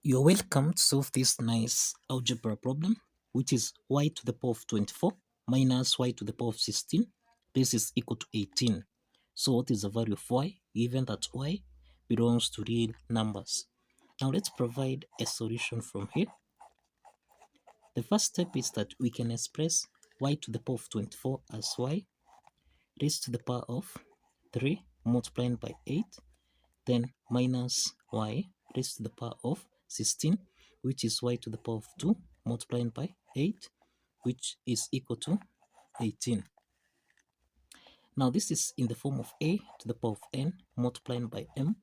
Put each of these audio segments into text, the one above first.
You're welcome to solve this nice algebra problem, which is y to the power of 24 minus y to the power of 16. This is equal to 18. So what is the value of y, given that y belongs to real numbers? Now let's provide a solution from here. The first step is that we can express y to the power of 24 as y raised to the power of 3 multiplied by 8, then minus y raised to the power of 16, which is y to the power of 2 multiplied by 8, which is equal to 18. Now this is in the form of a to the power of n multiplied by m,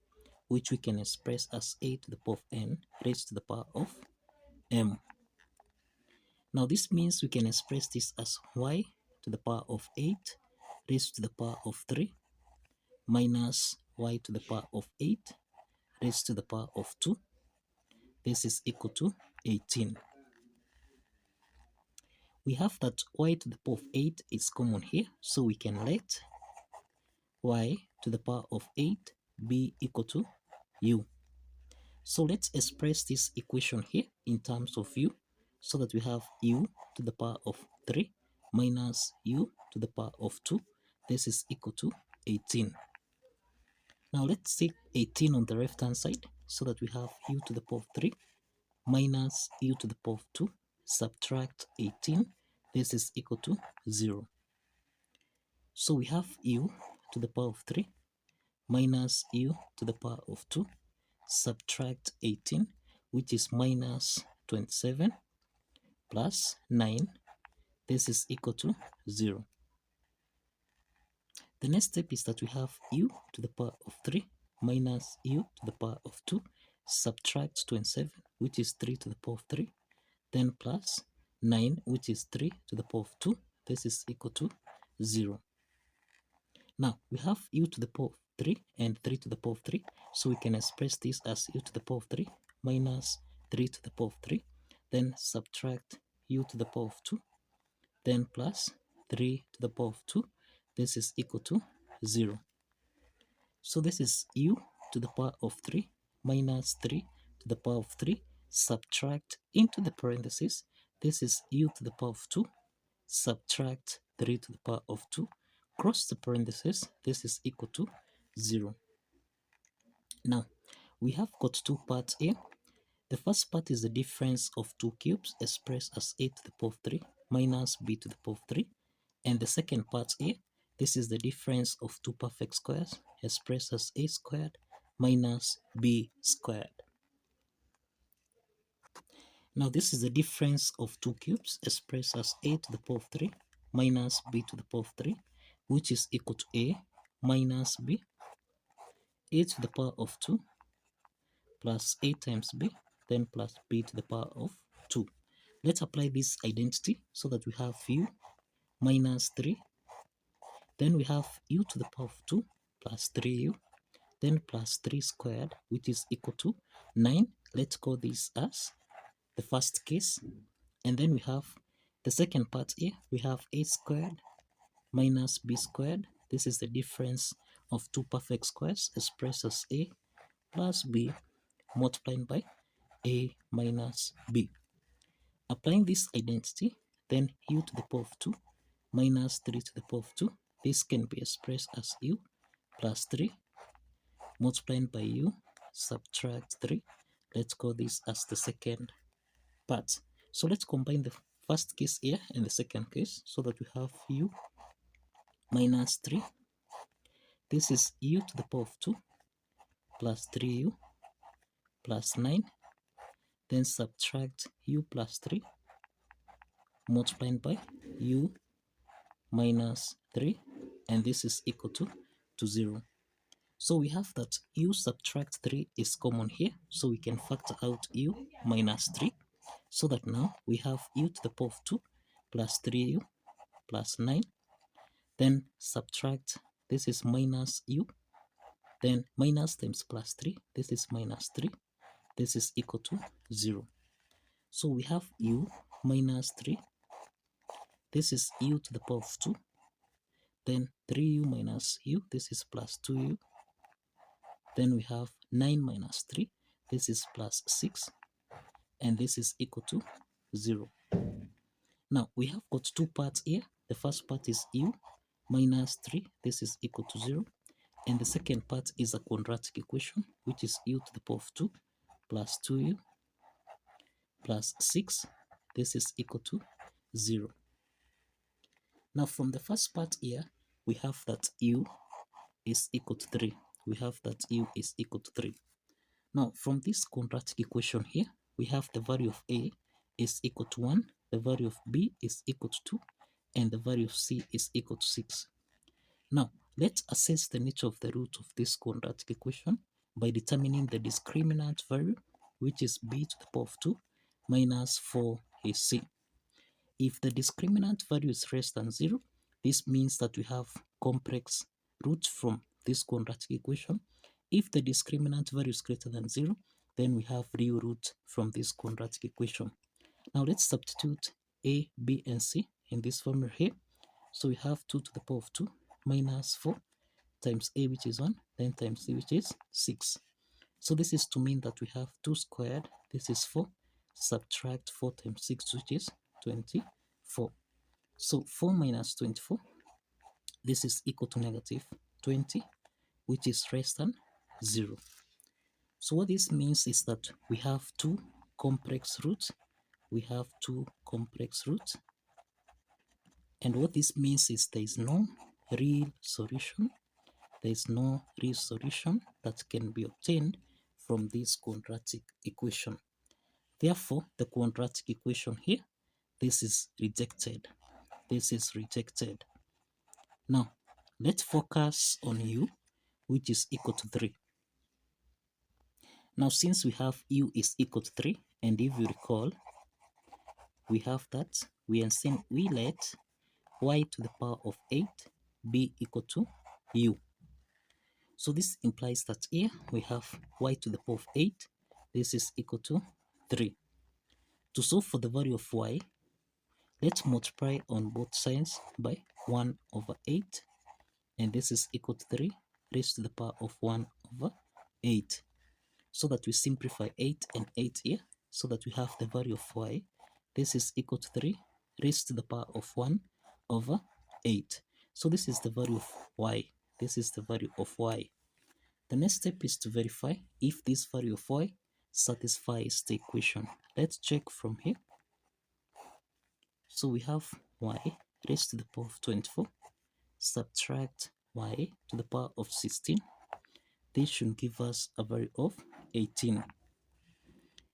which we can express as a to the power of n raised to the power of m. Now this means we can express this as y to the power of 8 raised to the power of 3 minus y to the power of 8 raised to the power of 2. This is equal to 18. We have that y to the power of 8 is common here, so we can let y to the power of 8 be equal to u. So let's express this equation here in terms of u, so that we have u to the power of 3 minus u to the power of 2. This is equal to 18. Now let's take 18 on the left hand side, so that we have u to the power of 3 minus u to the power of 2, subtract 18, this is equal to 0. So we have u to the power of 3 minus u to the power of 2, subtract 18, which is minus 27, plus 9, this is equal to 0. The next step is that we have u to the power of 3 minus u to the power of 2, subtract 27, which is 3 to the power of 3, then plus 9, which is 3 to the power of 2, this is equal to 0. Now we have u to the power of 3 and 3 to the power of 3, so we can express this as u to the power of 3 minus 3 to the power of 3, then subtract u to the power of 2, then plus 3 to the power of 2, this is equal to 0. So this is u to the power of 3 minus 3 to the power of 3, subtract into the parentheses, this is u to the power of 2, subtract 3 to the power of 2, cross the parentheses, this is equal to 0. Now, we have got two parts here. The first part is the difference of two cubes expressed as a to the power of 3 minus b to the power of 3. And the second part here, this is the difference of two perfect squares expressed as a squared minus b squared. Now this is the difference of two cubes expressed as a to the power of 3 minus b to the power of 3, which is equal to a minus b, a to the power of 2 plus a times b, then plus b to the power of 2. Let's apply this identity so that we have u minus 3, then we have u to the power of 2 plus 3u, then plus 3 squared, which is equal to 9. Let's call this as the first case. And then we have the second part here, we have a squared minus b squared. This is the difference of two perfect squares expressed as a plus b multiplied by a minus b. Applying this identity, then u to the power of 2 minus 3 to the power of 2, this can be expressed as u plus 3 multiplied by u, subtract 3. Let's call this as the second part. So let's combine the first case here and the second case so that we have u minus 3. This is u to the power of 2 plus 3u plus 9. Then subtract u plus 3 multiplied by u minus 3, and this is equal to 0. So we have that u subtract 3 is common here, so we can factor out u minus 3, so that now we have u to the power of 2 plus 3u plus 9, then subtract, this is minus u, then minus times plus 3, this is minus 3, this is equal to 0. So we have u minus 3, this is u to the power of 2, then 3u minus u, this is plus 2u, then we have 9 minus 3, this is plus 6, and this is equal to 0. Now we have got two parts here. The first part is u minus 3, this is equal to 0. And the second part is a quadratic equation, which is u to the power of 2 plus 2u plus 6, this is equal to 0. Now from the first part here, we have that u is equal to 3. We have that u is equal to 3. Now from this quadratic equation here, we have the value of a is equal to 1, the value of b is equal to 2, and the value of c is equal to 6. Now, let's assess the nature of the root of this quadratic equation by determining the discriminant value, which is b to the power of 2 minus 4ac. If the discriminant value is less than 0, this means that we have complex roots from this quadratic equation. If the discriminant value is greater than 0, then we have real root from this quadratic equation. Now let's substitute a, b, and c in this formula here. So we have 2 to the power of 2 minus 4 times a, which is 1, then times c, which is 6. So this is to mean that we have 2 squared, this is 4, subtract 4 times 6, which is 24. So 4 minus 24, this is equal to negative 20, which is less than 0. So what this means is that we have two complex roots. We have two complex roots. And what this means is there is no real solution. There is no real solution that can be obtained from this quadratic equation. Therefore, the quadratic equation here, this is rejected. This is rejected. Now, let's focus on u, which is equal to 3. Now, since we have u is equal to 3, and if you recall, we have that we let y to the power of 8 be equal to u. So this implies that here we have y to the power of 8. This is equal to 3. To solve for the value of y, let's multiply on both sides by 1 over 8. And this is equal to 3 raised to the power of 1 over 8. So that we simplify 8 and 8 here, so that we have the value of y. This is equal to 3 raised to the power of 1 over 8. So this is the value of y. This is the value of y. The next step is to verify if this value of y satisfies the equation. Let's check from here. So we have y raised to the power of 24, subtract y to the power of 16. This should give us a value of 18.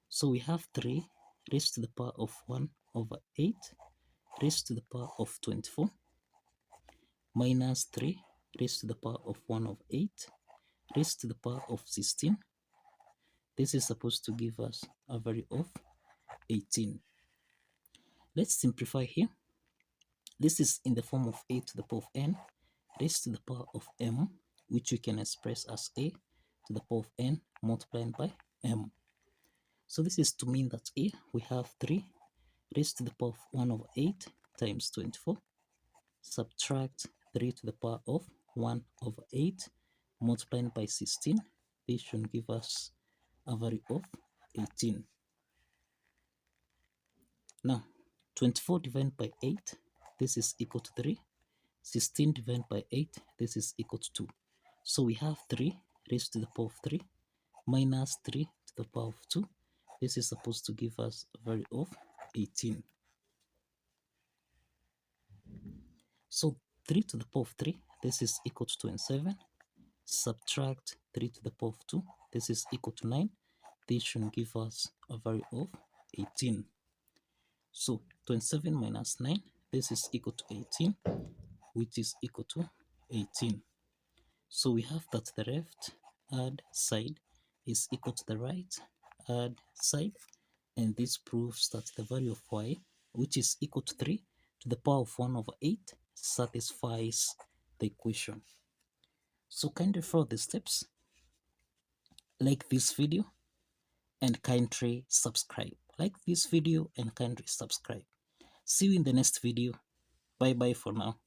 So we have 3 raised to the power of 1 over 8 raised to the power of 24 minus 3 raised to the power of 1 over 8 raised to the power of 16. This is supposed to give us a value of 18. Let's simplify here. This is in the form of a to the power of n raised to the power of m, which we can express as a to the power of n multiplied by m. So this is to mean that here we have 3 raised to the power of 1 over 8 times 24, subtract 3 to the power of 1 over 8 multiplied by 16. This should give us a value of 18. Now, 24 divided by 8, this is equal to 3. 16 divided by 8, this is equal to 2. So we have 3 raised to the power of 3 minus 3 to the power of 2. This is supposed to give us a value of 18. So 3 to the power of 3, this is equal to 27. Subtract 3 to the power of 2, this is equal to 9. This should give us a value of 18. So 27 minus 9, this is equal to 18, which is equal to 18. So we have that the left hand side is equal to the right hand side, and this proves that the value of y, which is equal to 3 to the power of 1 over 8, satisfies the equation. So kindly follow the steps, like this video, and kindly subscribe. Like this video and kindly subscribe. See you in the next video. Bye bye for now.